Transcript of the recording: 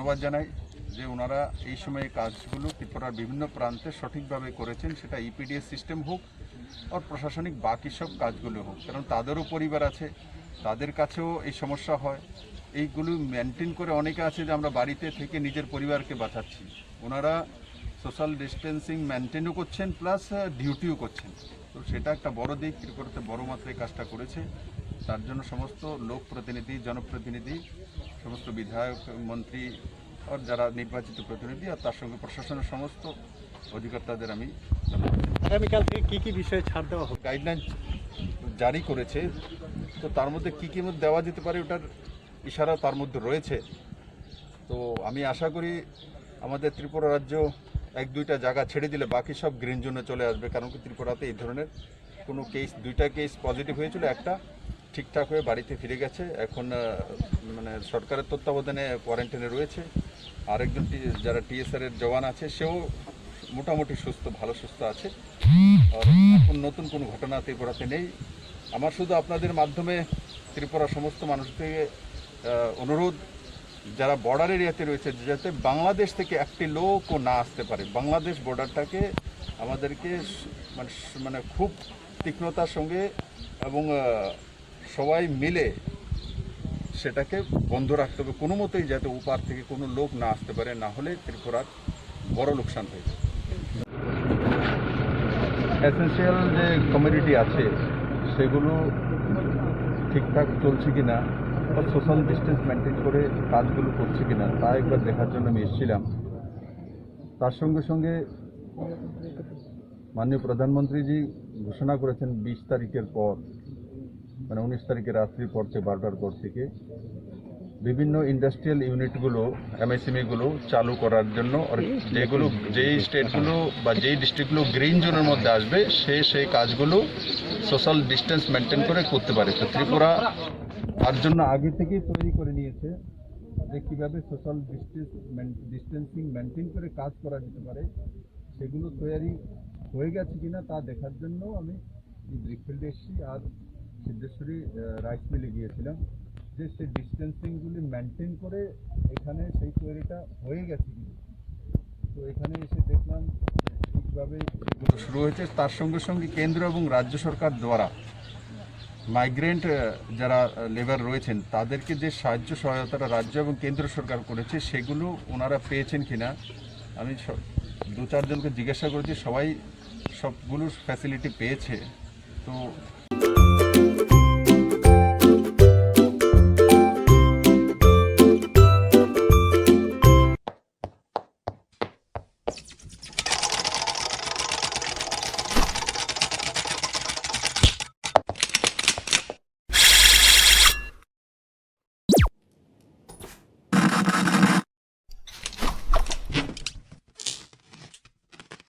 ধন্যবাদ জানাই যে ওনারা এই সময়ে কাজগুলো ত্রিপুরার বিভিন্ন প্রান্তে সঠিকভাবে করেছেন, সেটা ইপিডিএস সিস্টেম হোক আর প্রশাসনিক বাকি সব কাজগুলো হোক, কারণ তাদেরও পরিবার আছে, তাদের কাছেও এই সমস্যা হয়। এইগুলো মেনটেন করে অনেকে আছে যে আমরা বাড়িতে থেকে নিজের পরিবারকে বাঁচাচ্ছি, ওনারা সোশ্যাল ডিস্টেন্সিং মেনটেনও করছেন প্লাস ডিউটিও করছেন। তো সেটা একটা বড় দিক, ত্রিপুরাতে বড় মাত্রায় কাজটা করেছে। তার জন্য সমস্ত লোক প্রতিনিধি, জনপ্রতিনিধি, সমস্ত বিধায়ক, মন্ত্রী আর যারা নির্বাচিত প্রতিনিধি আর তার সঙ্গে প্রশাসনের সমস্ত অধিকর্তাদের আমি আগামীকাল থেকে কী কী বিষয়ে ছাড় দেওয়া হবে? গাইডলাইন জারি করেছে, তো তার মধ্যে কী কী দেওয়া যেতে পারে ওটার ইশারা তার মধ্যে রয়েছে। তো আমি আশা করি আমাদের ত্রিপুরা রাজ্য এক দুইটা জায়গা ছেড়ে দিলে বাকি সব গ্রিন জোনে চলে আসবে, কারণ কি ত্রিপুরাতে এই ধরনের কোনো কেস, দুইটা কেস পজিটিভ হয়েছিল, একটা ঠিকঠাক হয়ে বাড়িতে ফিরে গেছে, এখন মানে সরকারের তত্ত্বাবধানে কোয়ারেন্টাইনে রয়েছে। আরেকজন যারা টিএসআর-এর জওয়ান আছে সেও মোটামুটি সুস্থ, ভালো সুস্থ আছে। আর এখন নতুন কোনো ঘটনা ত্রিপুরাতে নেই। আমার শুধু আপনাদের মাধ্যমে ত্রিপুরা সমস্ত মানুষ থেকে অনুরোধ, যারা বর্ডার এরিয়াতে রয়েছে যাতে বাংলাদেশ থেকে একটি লোকও না আসতে পারে। বাংলাদেশ বর্ডারটাকে আমাদেরকে মানে খুব তীক্ষ্ণতার সঙ্গে এবং সবাই মিলে সেটাকে বন্ধ রাখতে হবে, কোনো মতেই যাতে ওপার থেকে কোনো লোক না আসতে পারে, না হলে ত্রিপুরার বড় লোকসান হয়ে যাবে। এসেন্সিয়াল যে কমিউনিটি আছে সেগুলো ঠিকঠাক চলছে কিনা বা সোশ্যাল ডিস্টেন্স মেনটেন করে কাজগুলো করছে কিনা তা একবার দেখার জন্য আমি এসেছিলাম। তার সঙ্গে সঙ্গে মাননীয় প্রধানমন্ত্রীজি ঘোষণা করেছেন 20 তারিখের পর, মানে 19 তারিখের রাত্রির পর থেকে 12টার পর থেকে বিভিন্ন ইন্ডাস্ট্রিয়াল ইউনিটগুলো, এমএসএমইগুলো চালু করার জন্য, আর যেগুলো যেই স্টেটগুলো বা যেই ডিস্ট্রিক্টগুলো গ্রিন জোনের মধ্যে আসবে সেই কাজগুলো সোশ্যাল ডিস্টেন্স মেনটেন করে করতে পারে। তো ত্রিপুরা তার জন্য আগে থেকেই তৈরি করে নিয়েছে যে কীভাবে সোশ্যাল ডিস্টেন্সিং মেনটেন করে কাজ করা যেতে পারে। সেগুলো তৈরি হয়ে গেছে কিনা তা দেখার জন্য আমি এই ব্রিকফিল্ডে এসেছি, আর সিদ্ধেশ্বরী রাইস মিলে গিয়েছিলাম যে সেই ডিস্টেন্সিংগুলি মেনটেন করে এখানে সেই তৈরিটা হয়ে গেছে কিনা। তো এখানে এসে দেখলাম ঠিকভাবে এগুলো শুরু হয়েছে। তার সঙ্গে সঙ্গে কেন্দ্র এবং রাজ্য সরকার দ্বারা মাইগ্রেন্ট যারা লেবার রয়েছেন তাদেরকে যে সাহায্য সহায়তাটা রাজ্য এবং কেন্দ্র সরকার করেছে সেগুলো ওনারা পেয়েছেন কিনা আমি 2-4 জনকে জিজ্ঞাসা করেছি, সবাই সবগুলো ফ্যাসিলিটি পেয়েছে। তো